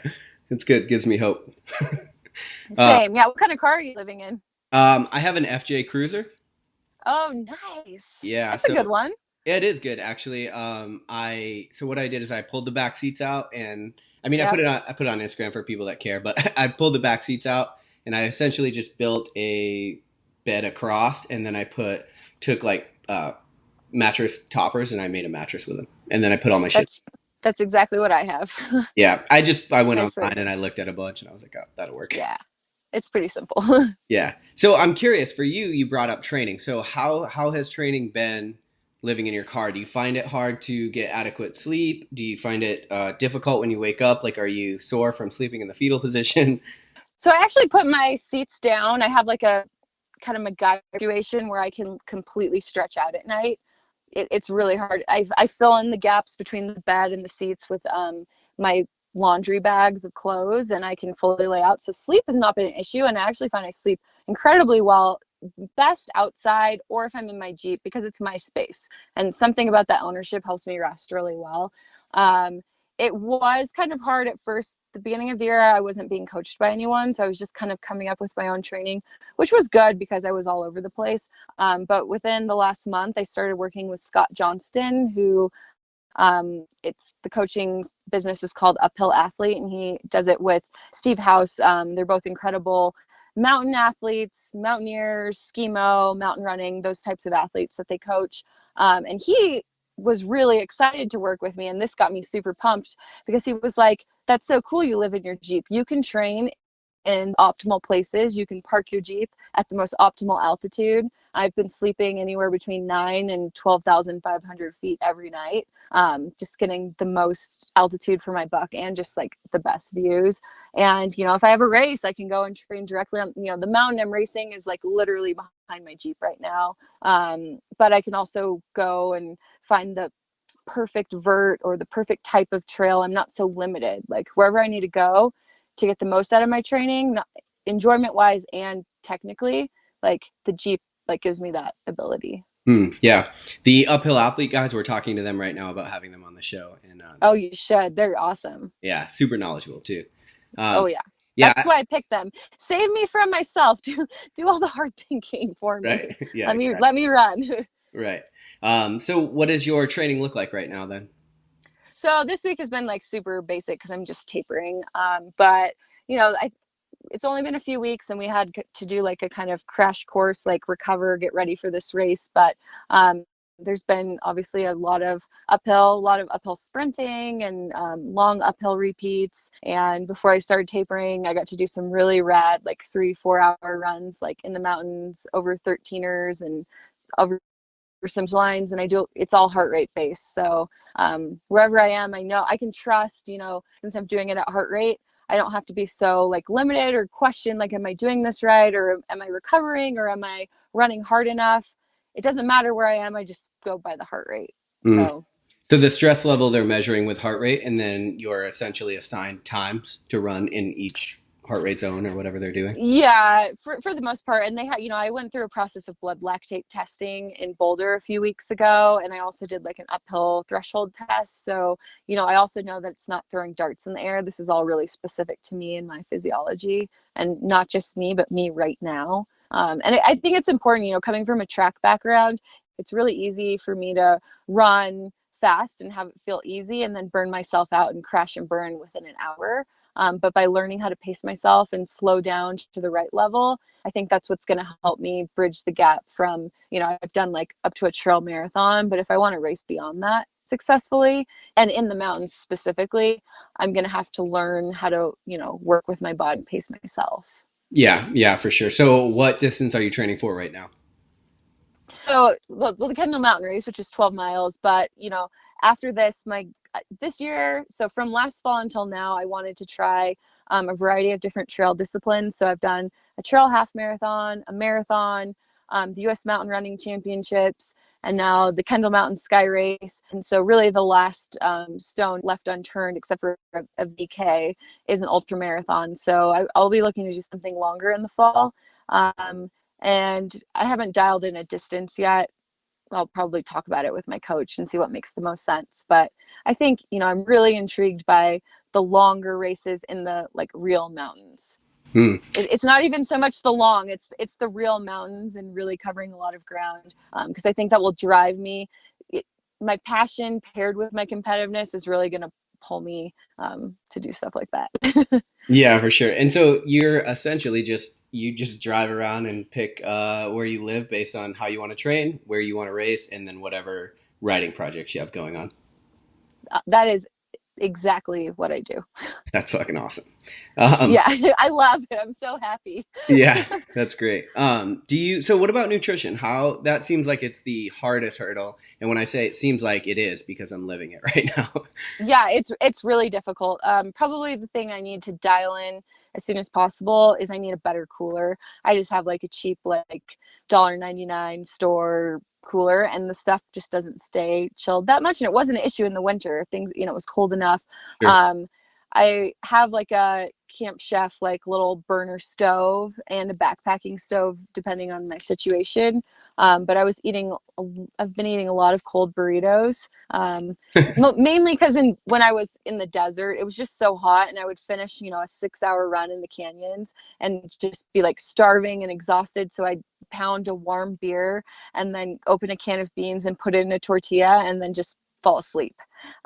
[SPEAKER 1] it's good. Gives me hope. Uh,
[SPEAKER 2] Same. Yeah. What kind of car are you living in?
[SPEAKER 1] I have an FJ Cruiser.
[SPEAKER 2] Oh, nice.
[SPEAKER 1] Yeah,
[SPEAKER 2] That's a good
[SPEAKER 1] so
[SPEAKER 2] one.
[SPEAKER 1] yeah, it is good actually. I so what I did is I pulled the back seats out, and I mean
[SPEAKER 2] Yep.
[SPEAKER 1] I put it on Instagram for people that care, but I pulled the back seats out and I essentially just built a bed across, and then I took like mattress toppers and I made a mattress with them, and then I put all my shit.
[SPEAKER 2] That's exactly what I have.
[SPEAKER 1] Yeah, I went
[SPEAKER 2] Nice way.
[SPEAKER 1] online and I looked at a bunch and I was like, oh, that'll work.
[SPEAKER 2] Yeah. It's pretty simple.
[SPEAKER 1] Yeah. So I'm curious for you. You brought up training. So how has training been living in your car? Do you find it hard to get adequate sleep? Do you find it difficult when you wake up? Like, are you sore from sleeping in the fetal position?
[SPEAKER 2] So I actually put my seats down. I have like a kind of MacGyver situation where I can completely stretch out at night. It's really hard. I fill in the gaps between the bed and the seats with my laundry bags of clothes, and I can fully lay out. So sleep has not been an issue, and I actually find I sleep incredibly well, best outside or if I'm in my Jeep because it's my space. And something about that ownership helps me rest really well. Um, it was kind of hard at first. The beginning of the year, I wasn't being coached by anyone, so I was just kind of coming up with my own training, which was good because I was all over the place. But within the last month, I started working with Scott Johnston, who it's the coaching business is called Uphill Athlete, and he does it with Steve House. They're both incredible mountain athletes, mountaineers, skimo, mountain running, those types of athletes that they coach. And he was really excited to work with me, and this got me super pumped because he was like, "That's so cool! You live in your Jeep. You can train in optimal places. You can park your Jeep at the most optimal altitude. I've been sleeping anywhere between 9 and 12,500 feet every night, just getting the most altitude for my buck and just like the best views. And, if I have a race, I can go and train directly on, the mountain I'm racing is like literally behind my Jeep right now. But I can also go and find the perfect vert or the perfect type of trail. I'm not so limited. Like wherever I need to go to get the most out of my training, enjoyment wise and technically, like the Jeep like gives me that ability.
[SPEAKER 1] Yeah, the uphill athlete guys. We're talking to them right now about having them on the show, and
[SPEAKER 2] Oh, you should. They're awesome.
[SPEAKER 1] yeah, super knowledgeable too.
[SPEAKER 2] Oh
[SPEAKER 1] Um,
[SPEAKER 2] yeah.
[SPEAKER 1] yeah,
[SPEAKER 2] That's why I picked them. Save me from myself. Do all the hard thinking for me.
[SPEAKER 1] right. Yeah,
[SPEAKER 2] Let me run.
[SPEAKER 1] right. So what does your training look like right now then?
[SPEAKER 2] So this week has been like super basic because I'm just tapering. But it's only been a few weeks and we had to do like a kind of crash course, like recover, get ready for this race. But there's been obviously a lot of uphill sprinting and long uphill repeats. And before I started tapering, I got to do some really rad, like 3-4 hour runs, like in the mountains over 13ers and over some lines. And it's all heart rate based. So wherever I am, I know I can trust, since I'm doing it at heart rate, I don't have to be so like limited or question like, am I doing this right? Or am I recovering? Or am I running hard enough? It doesn't matter where I am. I just go by the heart rate.
[SPEAKER 1] Mm.
[SPEAKER 2] So
[SPEAKER 1] So the stress level they're measuring with heart rate, and then you're essentially assigned times to run in each. heart rate zone or whatever they're doing.
[SPEAKER 2] Yeah, for the most part. And they had, I went through a process of blood lactate testing in Boulder a few weeks ago, and I also did like an uphill threshold test. So, I also know that it's not throwing darts in the air. This is all really specific to me and my physiology, and not just me, but me right now. And I think it's important, coming from a track background, it's really easy for me to run fast and have it feel easy and then burn myself out and crash and burn within an hour. But by learning how to pace myself and slow down to the right level, I think that's what's going to help me bridge the gap from, I've done like up to a trail marathon, but if I want to race beyond that successfully and in the mountains specifically, I'm going to have to learn how to, work with my body and pace myself.
[SPEAKER 1] Yeah, yeah, for sure. So what distance are you training for right now?
[SPEAKER 2] So, well, the Kendall Mountain Race, which is 12 miles, but after this year, so from last fall until now, I wanted to try a variety of different trail disciplines. So I've done a trail half marathon, a marathon, the U.S. Mountain Running Championships, and now the Kendall Mountain Sky Race. And so really the last stone left unturned, except for a VK, is an ultra marathon. So I'll be looking to do something longer in the fall. Um, and I haven't dialed in a distance yet. I'll probably talk about it with my coach and see what makes the most sense. But I think, I'm really intrigued by the longer races in the like real mountains.
[SPEAKER 1] Hmm.
[SPEAKER 2] It's not even so much the long, it's the real mountains and really covering a lot of ground. Because I think that will drive me. My passion paired with my competitiveness is really going to pull me to do stuff like that.
[SPEAKER 1] Yeah, for sure. And so you're essentially just drive around and pick where you live based on how you want to train, where you want to race, and then whatever riding projects you have going on.
[SPEAKER 2] That is exactly what I do.
[SPEAKER 1] That's fucking awesome. Um,
[SPEAKER 2] Yeah, I love it. I'm so happy.
[SPEAKER 1] yeah, that's great. So what about nutrition? How that seems like it's the hardest hurdle. And when I say it seems like it is because I'm living it right now.
[SPEAKER 2] Yeah, it's really difficult. Probably the thing I need to dial in as soon as possible is I need a better cooler. I just have like a cheap like $1.99 store cooler, and the stuff just doesn't stay chilled that much. And it wasn't an issue in the winter. Things, it was cold enough.
[SPEAKER 1] Sure.
[SPEAKER 2] Um, I have like a Camp Chef like little burner stove and a backpacking stove depending on my situation. But I've been eating a lot of cold burritos. Mainly because when I was in the desert, it was just so hot, and I would finish, a 6-hour run in the canyons and just be like starving and exhausted. So I'd pound a warm beer and then open a can of beans and put it in a tortilla and then just fall asleep.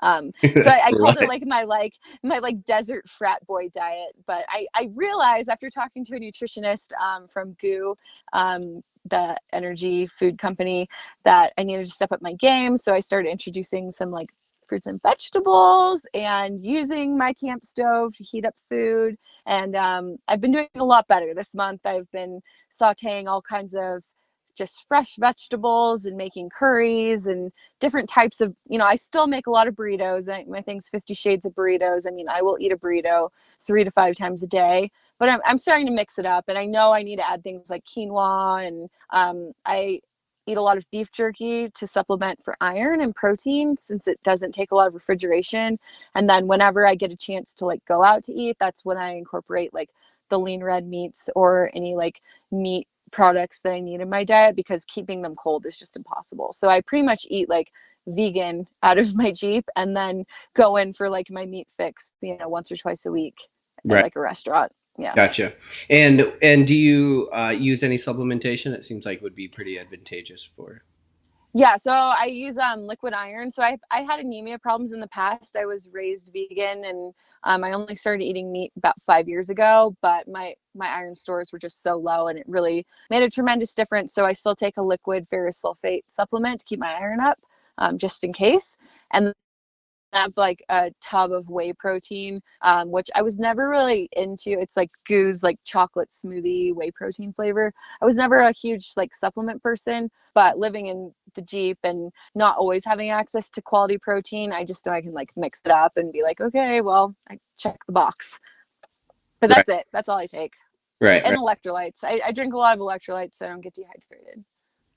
[SPEAKER 2] So I called it
[SPEAKER 1] Right.
[SPEAKER 2] like my desert frat boy diet. But I realized after talking to a nutritionist from GU, the energy food company, that I needed to step up my game. So I started introducing some like fruits and vegetables and using my camp stove to heat up food. And I've been doing a lot better this month. I've been sauteing all kinds of just fresh vegetables and making curries and different types of, I still make a lot of burritos. My thing's 50 shades of burritos. I mean, I will eat a burrito 3 to 5 times a day, but I'm starting to mix it up. And I know I need to add things like quinoa, and I eat a lot of beef jerky to supplement for iron and protein since it doesn't take a lot of refrigeration. And then whenever I get a chance to like go out to eat, that's when I incorporate like the lean red meats or any like meat products that I need in my diet, because keeping them cold is just impossible. So I pretty much eat like vegan out of my Jeep and then go in for like my meat fix, once or twice a week at
[SPEAKER 1] Right.
[SPEAKER 2] like a restaurant. Yeah.
[SPEAKER 1] Gotcha. And do you use any supplementation? It seems like would be pretty advantageous for.
[SPEAKER 2] Yeah, so I use liquid iron. So I had anemia problems in the past. I was raised vegan, and I only started eating meat about 5 years ago. But my iron stores were just so low, and it really made a tremendous difference. So I still take a liquid ferrous sulfate supplement to keep my iron up, just in case. And have like a tub of whey protein, which I was never really into. It's like Goo's like chocolate smoothie whey protein flavor. I was never a huge like supplement person, but living in the Jeep and not always having access to quality protein, I just know I can like mix it up and be like, okay, well, I check the box. But
[SPEAKER 1] Right.
[SPEAKER 2] that's it. That's all I take.
[SPEAKER 1] Right.
[SPEAKER 2] And
[SPEAKER 1] Right.
[SPEAKER 2] electrolytes. I drink a lot of electrolytes so I don't get dehydrated.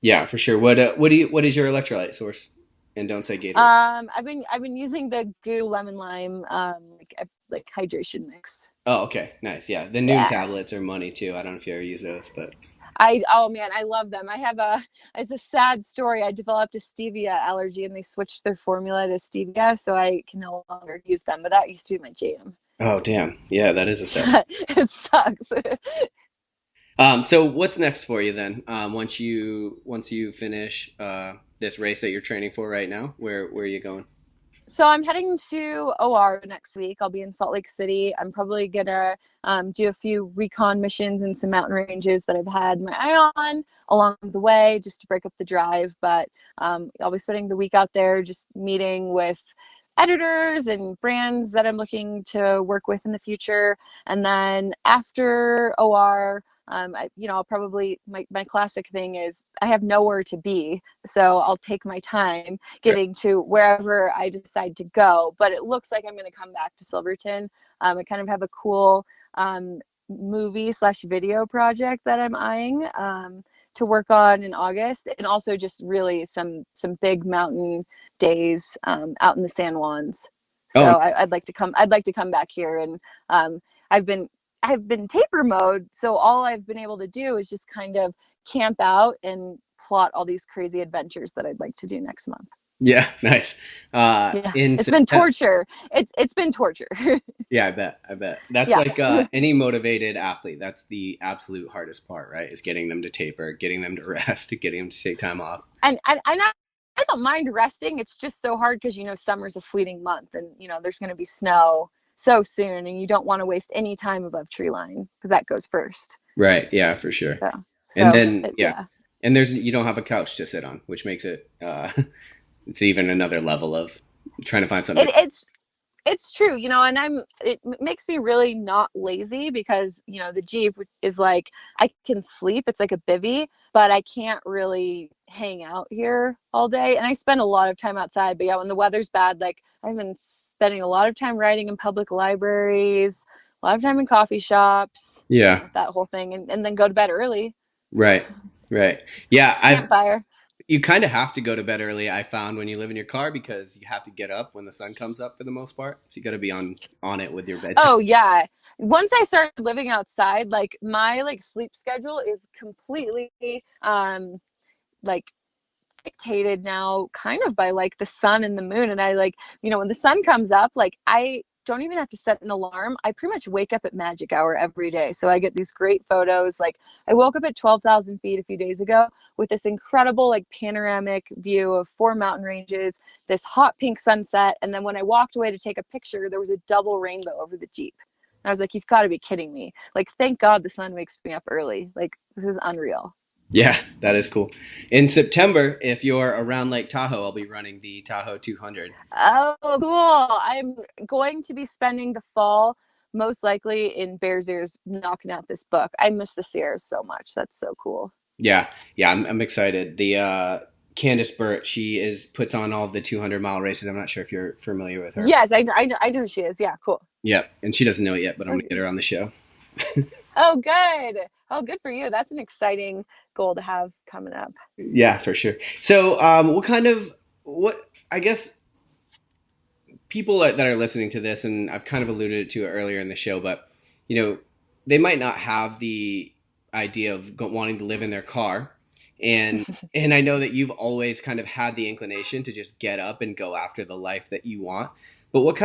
[SPEAKER 1] Yeah, for sure. What is your electrolyte source? And don't say Gatorade.
[SPEAKER 2] I've been using the Goo lemon lime. Like like hydration mix.
[SPEAKER 1] Oh, okay, nice. Yeah, the Noon
[SPEAKER 2] Yeah.
[SPEAKER 1] tablets are money too. I don't know if you ever use those, but
[SPEAKER 2] Oh man, I love them. It's a sad story. I developed a stevia allergy and they switched their formula to stevia, so I can no longer use them. But that used to be my jam.
[SPEAKER 1] oh damn, yeah, that is a sad.
[SPEAKER 2] It sucks.
[SPEAKER 1] So what's next for you then? Once you finish this race that you're training for right now, where are you going?
[SPEAKER 2] So I'm heading to OR next week. I'll be in Salt Lake City. I'm probably gonna do a few recon missions in some mountain ranges that I've had my eye on along the way, just to break up the drive. But I'll be spending the week out there, just meeting with editors and brands that I'm looking to work with in the future. And then after OR, I'll probably my classic thing is I have nowhere to be, so I'll take my time
[SPEAKER 1] Sure.
[SPEAKER 2] getting to wherever I decide to go. But it looks like I'm going to come back to Silverton. I kind of have a cool movie slash video project that I'm eyeing to work on in August, and also just really some big mountain days out in the San Juans. So
[SPEAKER 1] Oh,
[SPEAKER 2] I'd like to come. I'd like to come back here, and I've been I've been taper mode, so all I've been able to do is just kind of camp out and plot all these crazy adventures that I'd like to do next month.
[SPEAKER 1] yeah, nice.
[SPEAKER 2] Yeah,
[SPEAKER 1] In
[SPEAKER 2] it's been
[SPEAKER 1] September,
[SPEAKER 2] torture. It's been torture.
[SPEAKER 1] yeah, I bet. That's
[SPEAKER 2] Yeah.
[SPEAKER 1] like any motivated athlete. That's the absolute hardest part, right? Is getting them to taper, getting them to rest, getting them to take time off.
[SPEAKER 2] I don't mind resting. It's just so hard because summer's a fleeting month, and there's going to be snow so soon, and you don't want to waste any time above tree line because that goes first.
[SPEAKER 1] Right. Yeah, for sure.
[SPEAKER 2] So
[SPEAKER 1] And
[SPEAKER 2] so
[SPEAKER 1] then yeah,
[SPEAKER 2] yeah.
[SPEAKER 1] and there's you don't have a couch to sit on, which makes it it's even another level of trying to find something
[SPEAKER 2] It,
[SPEAKER 1] to.
[SPEAKER 2] it's it's true, and it makes me really not lazy because, the Jeep is like, I can sleep. It's like a bivy, but I can't really hang out here all day. And I spend a lot of time outside, but yeah, when the weather's bad, like I've been spending a lot of time writing in public libraries, a lot of time in coffee shops,
[SPEAKER 1] Yeah.
[SPEAKER 2] that whole thing, and then go to bed early.
[SPEAKER 1] Right. Right. Yeah, I've
[SPEAKER 2] Campfire.
[SPEAKER 1] you kind of have to go to bed early. I found when you live in your car because you have to get up when the sun comes up for the most part. So you got to be on it with your bedtime.
[SPEAKER 2] Oh yeah. Once I started living outside, like my sleep schedule is completely like dictated now kind of by like the sun and the moon. And I when the sun comes up, like I don't even have to set an alarm. I pretty much wake up at magic hour every day. So I get these great photos. Like I woke up at 12,000 feet a few days ago with this incredible like panoramic view of four mountain ranges, this hot pink sunset. And then when I walked away to take a picture, there was a double rainbow over the Jeep. And I was like, you've got to be kidding me. Like, thank God the sun wakes me up early. Like, this is unreal.
[SPEAKER 1] Yeah, that is cool. In September, if you're around Lake Tahoe, I'll be running the Tahoe 200.
[SPEAKER 2] Oh, cool. I'm going to be spending the fall most likely in Bears Ears knocking out this book. I miss the Sierras so much. That's so cool.
[SPEAKER 1] Yeah, yeah, I'm excited. The Candace Burt, she is puts on all of the 200-mile races. I'm not sure if you're familiar with her.
[SPEAKER 2] Yes, I know who she is. Yeah, cool.
[SPEAKER 1] Yep, and she doesn't know it yet, but I'm gonna
[SPEAKER 2] Okay.
[SPEAKER 1] get her on the show.
[SPEAKER 2] Oh, good. Oh, good for you. That's an exciting goal to have coming up.
[SPEAKER 1] Yeah, for sure. So, what I guess that are listening to this, and I've kind of alluded to it earlier in the show, but you know, they might not have the idea of wanting to live in their car, and and I know that you've always kind of had the inclination to just get up and go after the life that you want. But what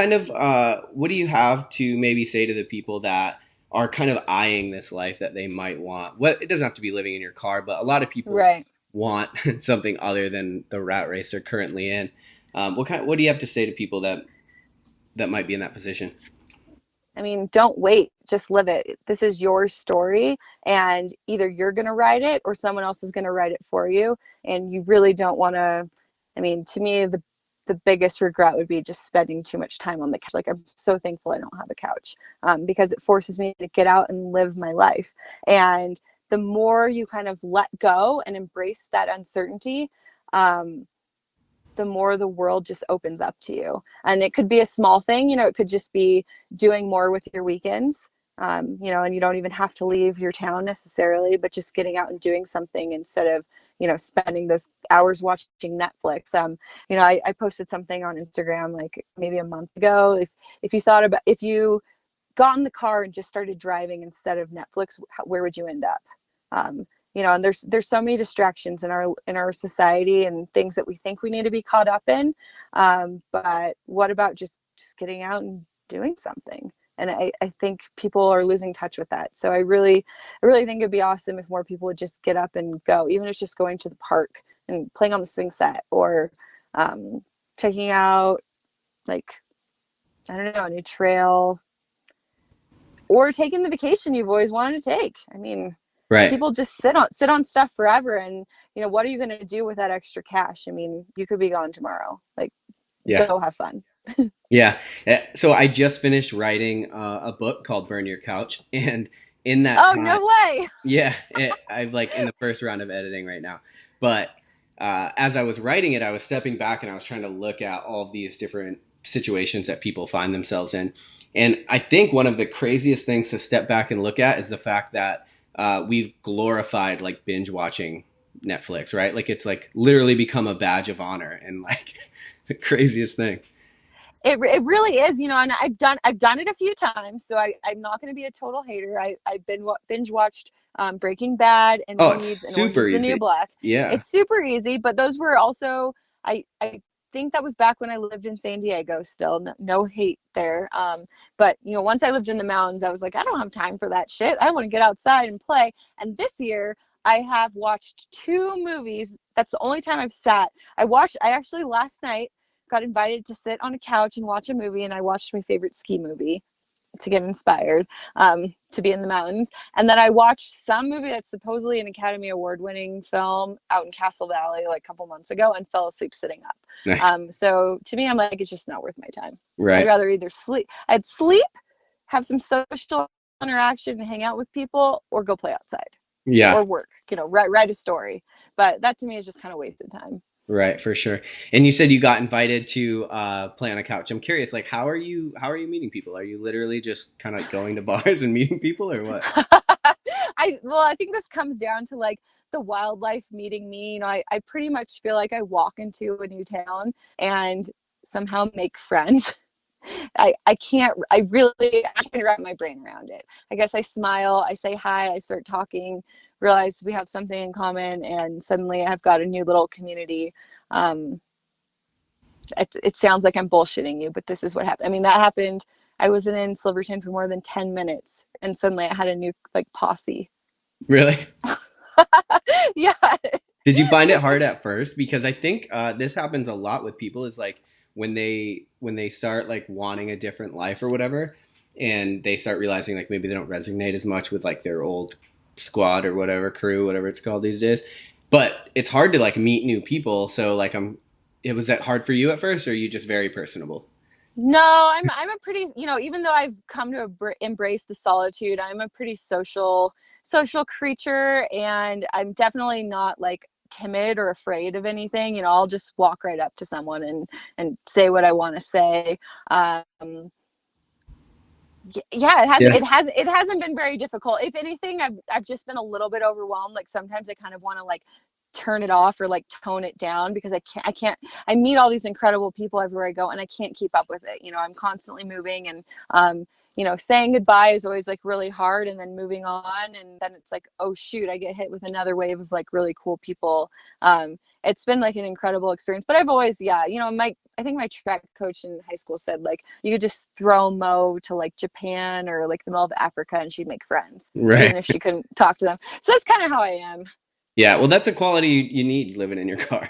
[SPEAKER 1] do you have to maybe say to the people that are kind of eyeing this life that they might want? What it doesn't have to be living in your car, but a lot of people
[SPEAKER 2] Right.
[SPEAKER 1] want something other than the rat race they're currently in. What do you have to say to people that might be in that position?
[SPEAKER 2] I mean, don't wait, just live it. This is your story, and either you're going to write it or someone else is going to write it for you. And you really don't want to. I mean, to me, the biggest regret would be just spending too much time on the couch. Like, I'm so thankful I don't have a couch because it forces me to get out and live my life. And the more you kind of let go and embrace that uncertainty, um, the more the world just opens up to you. And it could be a small thing, it could just be doing more with your weekends, and you don't even have to leave your town necessarily, but just getting out and doing something instead of spending those hours watching Netflix. I posted something on Instagram like maybe a month ago. If you got in the car and just started driving instead of Netflix, where would you end up? And there's so many distractions in our society and things that we think we need to be caught up in. But what about just getting out and doing something? And I think people are losing touch with that. So I really think it'd be awesome if more people would just get up and go, even if it's just going to the park and playing on the swing set, or checking out, like, I don't know, a new trail, or taking the vacation you've always wanted to take. I mean,
[SPEAKER 1] Right.
[SPEAKER 2] people just sit on stuff forever, and what are you going to do with that extra cash? I mean, you could be gone tomorrow. Like,
[SPEAKER 1] Yeah.
[SPEAKER 2] go have fun.
[SPEAKER 1] Yeah. So I just finished writing a book called Burn Your Couch. And in that
[SPEAKER 2] Oh,
[SPEAKER 1] time,
[SPEAKER 2] no way.
[SPEAKER 1] yeah, I'm like in the first round of editing right now. But as I was writing it, I was stepping back and I was trying to look at all of these different situations that people find themselves in. And I think one of the craziest things to step back and look at is the fact that we've glorified like binge watching Netflix, right? Like it's like literally become a badge of honor and like the craziest thing.
[SPEAKER 2] It really is, and I've done it a few times, so I'm not going to be a total hater. I've been binge watched Breaking Bad and
[SPEAKER 1] Oh, it's
[SPEAKER 2] Weeds and Orange
[SPEAKER 1] super
[SPEAKER 2] is the New
[SPEAKER 1] easy.
[SPEAKER 2] Black.
[SPEAKER 1] Yeah.
[SPEAKER 2] It's super easy, but those were also, I think that was back when I lived in San Diego still. No, no hate there. But once I lived in the mountains, I was like, I don't have time for that shit. I want to get outside and play. And this year I have watched two movies. That's the only time I've sat. I actually last night got invited to sit on a couch and watch a movie, and I watched my favorite ski movie to get inspired, to be in the mountains. And then I watched some movie that's supposedly an Academy Award winning film out in Castle Valley like a couple months ago, and fell asleep sitting up.
[SPEAKER 1] Nice.
[SPEAKER 2] So to me, I'm like, it's just not worth my time. I'd
[SPEAKER 1] Right.
[SPEAKER 2] rather either sleep, have some social interaction and hang out with people, or go play outside
[SPEAKER 1] Yeah.
[SPEAKER 2] or work, write a story. But that to me is just kind of wasted time.
[SPEAKER 1] Right, for sure. And you said you got invited to play on a couch. I'm curious, like how are you meeting people? Are you literally just kind of like going to bars and meeting people or what?
[SPEAKER 2] I think this comes down to like the wildlife meeting me. I pretty much feel like I walk into a new town and somehow make friends. I can't wrap my brain around it. I guess I smile, I say hi, I start talking, realize we have something in common, and suddenly I've got a new little community. Um, it sounds like I'm bullshitting you, but this is what happened. I mean, that happened. I wasn't in Silverton for more than 10 minutes, and suddenly I had a new like posse.
[SPEAKER 1] Really?
[SPEAKER 2] Yeah.
[SPEAKER 1] Did you find it hard at first? Because I think this happens a lot with people is like when they start like wanting a different life or whatever, and they start realizing like maybe they don't resonate as much with like their old squad or whatever crew, whatever it's called these days. But it's hard to like meet new people. So like it was that hard for you at first, or are you just very personable?
[SPEAKER 2] No, I'm a pretty, even though I've come to embrace the solitude, I'm a pretty social creature, and I'm definitely not like timid or afraid of anything. I'll just walk right up to someone and say what I want to say. Um, yeah,
[SPEAKER 1] Yeah.
[SPEAKER 2] it hasn't been very difficult. If anything, I've just been a little bit overwhelmed. Like sometimes I kind of want to like turn it off or like tone it down, because I meet all these incredible people everywhere I go, and I can't keep up with it. I'm constantly moving, and saying goodbye is always like really hard, and then moving on, and then it's like, oh shoot, I get hit with another wave of like really cool people. It's been like an incredible experience. But I've always, yeah, I think my track coach in high school said like you could just throw Mo to like Japan or like the middle of Africa and she'd make friends,
[SPEAKER 1] Right.
[SPEAKER 2] even if she couldn't talk to them. So that's kind of how I am.
[SPEAKER 1] Yeah. Well, that's a quality you need living in your car,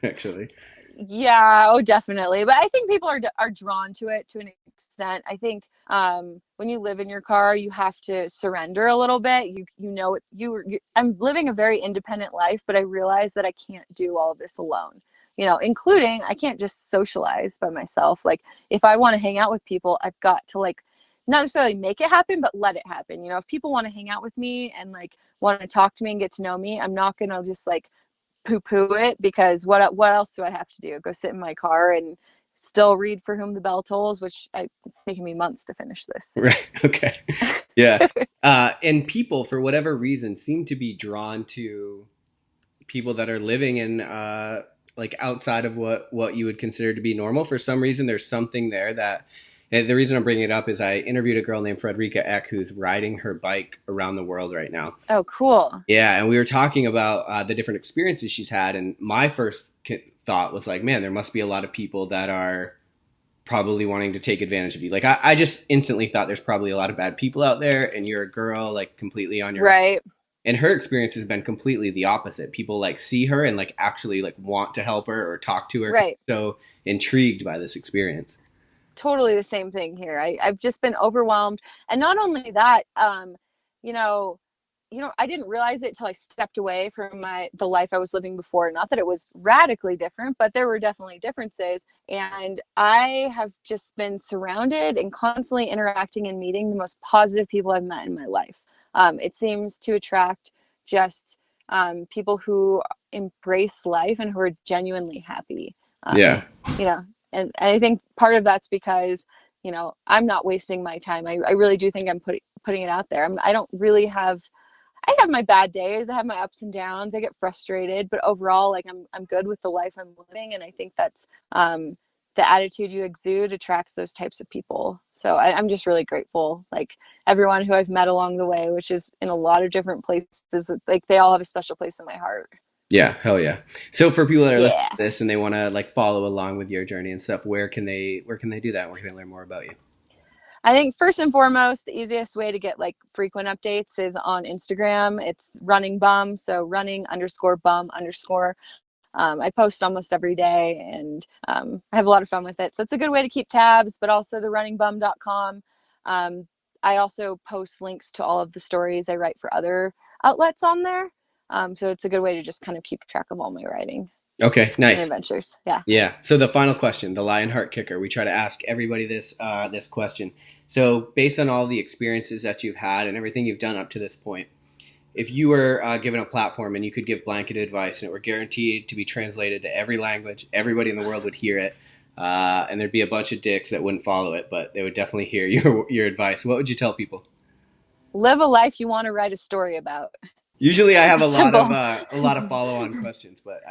[SPEAKER 1] actually.
[SPEAKER 2] Yeah, oh, definitely. But I think people are drawn to it to an extent. I think when you live in your car, you have to surrender a little bit. I'm living a very independent life, but I realize that I can't do all of this alone. Including I can't just socialize by myself. Like if I want to hang out with people, I've got to like not necessarily make it happen, but let it happen. If people want to hang out with me and like want to talk to me and get to know me, I'm not gonna just like poo-poo it, because what else do I have to do? Go sit in my car and still read For Whom the Bell Tolls, it's taking me months to finish this.
[SPEAKER 1] Right. Okay. Yeah. And people, for whatever reason, seem to be drawn to people that are living in like outside of what you would consider to be normal. For some reason, there's something there that. And the reason I'm bringing it up is I interviewed a girl named Frederica Eck who's riding her bike around the world right now.
[SPEAKER 2] Oh, cool.
[SPEAKER 1] Yeah, and we were talking about the different experiences she's had, and my first thought was like, man, there must be a lot of people that are probably wanting to take advantage of you. Like, I just instantly thought there's probably a lot of bad people out there, and you're a girl, like, completely on your
[SPEAKER 2] right.
[SPEAKER 1] own. And her experience has been completely the opposite. People, like, see her and, like, actually, like, want to help her or talk to her.
[SPEAKER 2] Right.
[SPEAKER 1] So intrigued by this experience.
[SPEAKER 2] Totally the same thing here. I've just been overwhelmed. And not only that, you know, I didn't realize it till I stepped away from the life I was living before. Not that it was radically different, but there were definitely differences. And I have just been surrounded and constantly interacting and meeting the most positive people I've met in my life. It seems to attract just people who embrace life and who are genuinely happy.
[SPEAKER 1] Yeah.
[SPEAKER 2] And I think part of that's because, I'm not wasting my time. I really do think I'm putting it out there. I don't really I have my bad days. I have my ups and downs. I get frustrated, but overall, like I'm good with the life I'm living. And I think that's the attitude you exude attracts those types of people. So I'm just really grateful. Like everyone who I've met along the way, which is in a lot of different places, like they all have a special place in my heart.
[SPEAKER 1] Yeah, hell yeah. So for people that are listening to this and they want to like follow along with your journey and stuff, where can they do that? Where can they learn more about you?
[SPEAKER 2] I think first and foremost, the easiest way to get like frequent updates is on Instagram. It's running bum. So running_bum_. I post almost every day and I have a lot of fun with it. So it's a good way to keep tabs, but also the runningbum.com. I also post links to all of the stories I write for other outlets on there. So it's a good way to just kind of keep track of all my writing.
[SPEAKER 1] Okay, nice.
[SPEAKER 2] And adventures. Yeah.
[SPEAKER 1] Yeah. So the final question, the Lionheart kicker. We try to ask everybody this question. So based on all the experiences that you've had and everything you've done up to this point, if you were given a platform and you could give blanket advice and it were guaranteed to be translated to every language, everybody in the world would hear it, and there'd be a bunch of dicks that wouldn't follow it, but they would definitely hear your advice. What would you tell people?
[SPEAKER 2] Live a life you want to write a story about.
[SPEAKER 1] Usually I have a lot of follow-on questions, but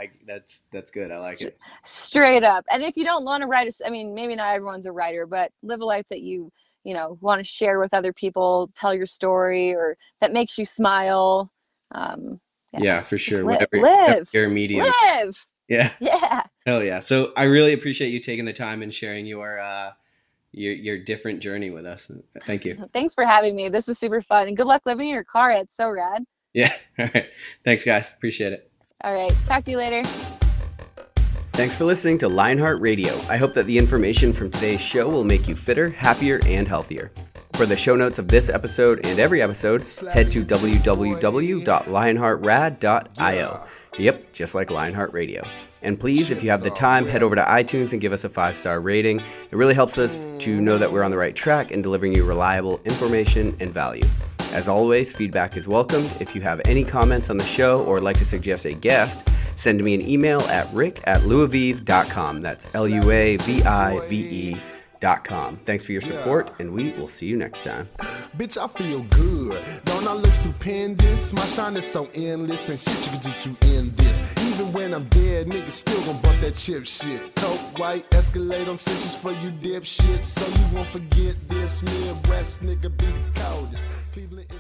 [SPEAKER 1] that's good. I like it.
[SPEAKER 2] Straight up. And if you don't want to write maybe not everyone's a writer, but live a life that you want to share with other people, tell your story, or that makes you smile.
[SPEAKER 1] Yeah, for sure.
[SPEAKER 2] Live.
[SPEAKER 1] Your medium.
[SPEAKER 2] Live.
[SPEAKER 1] Yeah.
[SPEAKER 2] Yeah.
[SPEAKER 1] Hell yeah. So I really appreciate you taking the time and sharing your different journey with us. Thank you.
[SPEAKER 2] Thanks for having me. This was super fun. And good luck living in your car. It's so rad.
[SPEAKER 1] Yeah. All right. Thanks, guys. Appreciate it.
[SPEAKER 2] All right. Talk to you later.
[SPEAKER 1] Thanks for listening to Lionheart Radio. I hope that the information from today's show will make you fitter, happier, and healthier. For the show notes of this episode and every episode, head to www.lionheartrad.io. Yep, just like Lionheart Radio. And please, if you have the time, head over to iTunes and give us a 5-star rating. It really helps us to know that we're on the right track and delivering you reliable information and value. As always, feedback is welcome. If you have any comments on the show or would like to suggest a guest, send me an email at rick@luavive.com. That's LUAVIVE.com. Thanks for your support, and we will see you next time.
[SPEAKER 3] Bitch, I feel good. Don't I look stupendous? My shine is so endless, and shit you can do to end this. Even when I'm dead, niggas still gon' bump that chip shit. Coke, white, Escalade on cinches for you dipshit. So you won't forget this. Midwest nigga be the coldest. Cleveland